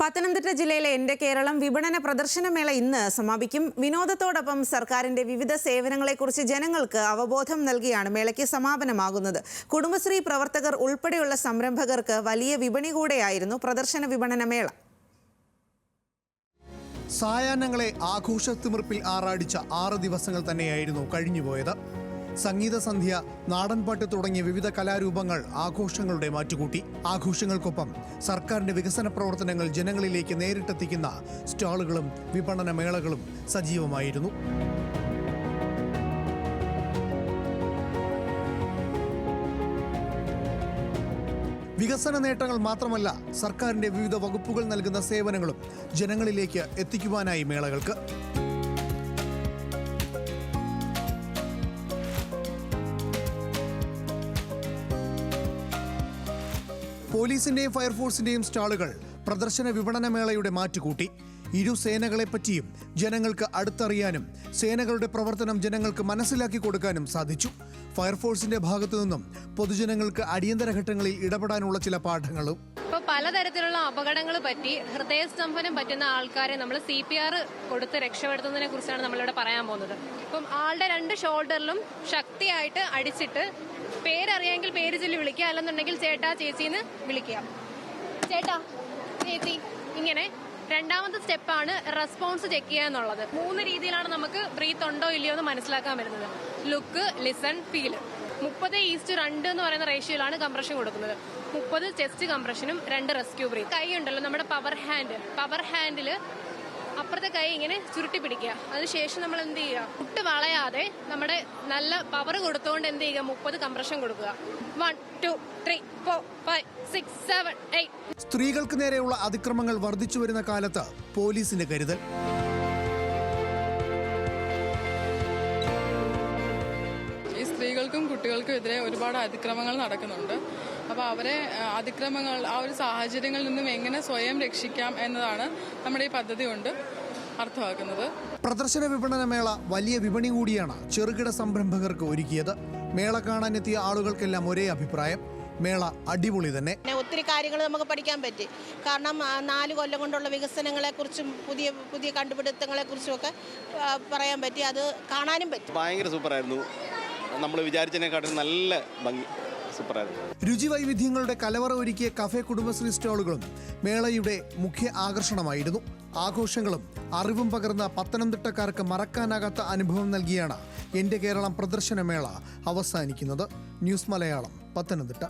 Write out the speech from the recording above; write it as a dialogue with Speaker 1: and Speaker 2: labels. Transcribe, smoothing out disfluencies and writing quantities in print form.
Speaker 1: പത്തനംതിട്ട ജില്ലയിലെ എൻ്റെ കേരളം വിപണന പ്രദർശനമേള ഇന്ന് സമാപിക്കും. വിനോദത്തോടൊപ്പം സർക്കാരിന്റെ വിവിധ സേവനങ്ങളെക്കുറിച്ച് ജനങ്ങൾക്ക് അവബോധം നൽകിയാണ് മേളയ്ക്ക് സമാപനമാകുന്നത്. കുടുംബശ്രീ പ്രവർത്തകർ ഉൾപ്പെടെയുള്ള സംരംഭകർക്ക് വലിയ വിപണി കൂടെയായിരുന്നു പ്രദർശന വിപണന മേള.
Speaker 2: സായാഹ്നങ്ങളെ ആഘോഷത്തിമിർപ്പിൽ ആറാടിച്ച 6 ദിവസങ്ങൾ തന്നെയായിരുന്നു കഴിഞ്ഞുപോയത്. സംഗീത സന്ധ്യ, നാടൻപാട്ട് തുടങ്ങിയ വിവിധ കലാരൂപങ്ങൾ ആഘോഷങ്ങളുടെ മാറ്റുകൂട്ടി. ആഘോഷങ്ങൾക്കൊപ്പം സർക്കാരിന്റെ വികസന പ്രവർത്തനങ്ങൾ ജനങ്ങളിലേക്ക് നേരിട്ടെത്തിക്കുന്ന സ്റ്റാളുകളും വിപണന മേളകളും സജീവമായിരുന്നു. വികസന നേട്ടങ്ങൾ മാത്രമല്ല, സർക്കാരിന്റെ വിവിധ വകുപ്പുകൾ നൽകുന്ന സേവനങ്ങളും ജനങ്ങളിലേക്ക് എത്തിക്കുവാനായി മേളകൾക്ക്. പോലീസിന്റെയും ഫയർഫോഴ്സിന്റെയും സ്റ്റാളുകൾ പ്രദർശന വിപണന മേളയുടെ മാറ്റുകൂട്ടി. ഇരു സേനകളെപ്പറ്റിയും ജനങ്ങൾക്ക് അടുത്തറിയാനും സേനകളുടെ പ്രവർത്തനം ജനങ്ങൾക്ക് മനസ്സിലാക്കി കൊടുക്കാനും സാധിച്ചു. ഫയർഫോഴ്സിന്റെ ഭാഗത്തു നിന്നും പൊതുജനങ്ങൾക്ക് അടിയന്തര ഘട്ടങ്ങളിൽ ഇടപെടാനുള്ള ചില പാഠങ്ങളും.
Speaker 3: ഇപ്പോൾ പലതരത്തിലുള്ള അപകടങ്ങൾ പറ്റി ഹൃദയസ്തംഭനം പറ്റുന്ന ആൾക്കാരെ നമ്മൾ CPR കൊടുത്ത് രക്ഷപ്പെടുത്തുന്നതിനെ കുറിച്ചാണ് നമ്മളിവിടെ പറയാൻ പോകുന്നത്. ഇപ്പം ആളുടെ 2 ഷോൾഡറിലും ശക്തിയായിട്ട് അടിച്ചിട്ട് പേരറിയാമെങ്കിൽ പേര് ചൊല്ലി വിളിക്കുക, അല്ലെന്നുണ്ടെങ്കിൽ ചേട്ടാ ചേച്ചിന്ന് വിളിക്കുക. ചേട്ടാ ചേച്ചി ഇങ്ങനെ. രണ്ടാമത്തെ സ്റ്റെപ്പാണ് റെസ്പോൺസ് ചെക്ക് ചെയ്യുക എന്നുള്ളത്. 3 രീതിയിലാണ് നമുക്ക് ബ്രീത്ത് ഉണ്ടോ ഇല്ലയോ എന്ന് മനസ്സിലാക്കാൻ വരുന്നത്. Look, listen, feel. 30:2 എന്ന് പറയുന്ന റേഷ്യോയിലാണ് കംപ്രഷൻ കൊടുക്കുന്നത്. 30 ചെസ്റ്റ് കംപ്രഷനും 2 റെസ്ക്യൂ ബ്രീത്ത്. കൈ ഉണ്ടല്ലോ നമ്മുടെ പവർ ഹാൻഡിൽ അപ്പുറത്തെ കൈ ഇങ്ങനെ ചുരുട്ടി പിടിക്കുക. അതിനുശേഷം നമ്മൾ എന്ത് ചെയ്യുക, മുട്ട് വളയാതെ നമ്മുടെ നല്ല പവർ കൊടുത്തുകൊണ്ട് എന്ത് ചെയ്യുക, 30 കംപ്രഷൻ കൊടുക്കുക. 1 2 3 4 5 6 7 8.
Speaker 2: സ്ത്രീകൾക്ക് നേരെയുള്ള അതിക്രമങ്ങൾ വർദ്ധിച്ചു വരുന്ന കാലത്ത് പോലീസിന്റെ കരുതൽ.
Speaker 4: ഈ സ്ത്രീകൾക്കും കുട്ടികൾക്കും എതിരെ ഒരുപാട് അതിക്രമങ്ങൾ നടക്കുന്നുണ്ട്. അപ്പോൾ അവരെ അതിക്രമങ്ങൾ, ആ ഒരു സാഹചര്യങ്ങളിൽ നിന്നും എങ്ങനെ സ്വയം രക്ഷിക്കാം എന്നതാണ് നമ്മുടെ ഈ പദ്ധതി കൊണ്ട് അർത്ഥമാക്കുന്നത്.
Speaker 2: പ്രദർശന വിപണന മേള വലിയ വിപണി കൂടിയാണ് ചെറുകിട സംരംഭകർക്ക് ഒരുക്കിയത്. മേള കാണാനെത്തിയ ആളുകൾക്കെല്ലാം ഒരേ അഭിപ്രായം, മേള അടിപൊളി തന്നെ.
Speaker 5: ഒത്തിരി കാര്യങ്ങൾ നമുക്ക് പഠിക്കാൻ പറ്റി. കാരണം 4 കൊല്ലം കൊണ്ടുള്ള വികസനങ്ങളെക്കുറിച്ചും പുതിയ പുതിയ കണ്ടുപിടുത്തങ്ങളെക്കുറിച്ചും ഒക്കെ പറയാൻ പറ്റി. അത് കാണാനും പറ്റി.
Speaker 6: ഭയങ്കര സൂപ്പറായിരുന്നു. നമ്മൾ വിചാരിച്ചതിനെക്കാട്ടും നല്ല ഭംഗി, സൂപ്പറായിരുന്നു.
Speaker 2: രുചിവൈവിധ്യങ്ങളുടെ കലവറ ഒരുക്കിയ കഫേ കുടുംബശ്രീ സ്റ്റാളുകളും മേളയുടെ മുഖ്യ ആകർഷണമായിരുന്നു. ആഘോഷങ്ങളും അറിവും പകർന്ന പത്തനംതിട്ടക്കാർക്ക് മറക്കാനാകാത്ത അനുഭവം നൽകിയാണ് എൻ്റെ കേരളം പ്രദർശനമേള അവസാനിക്കുന്നത്. ന്യൂസ് മലയാളം, പത്തനംതിട്ട.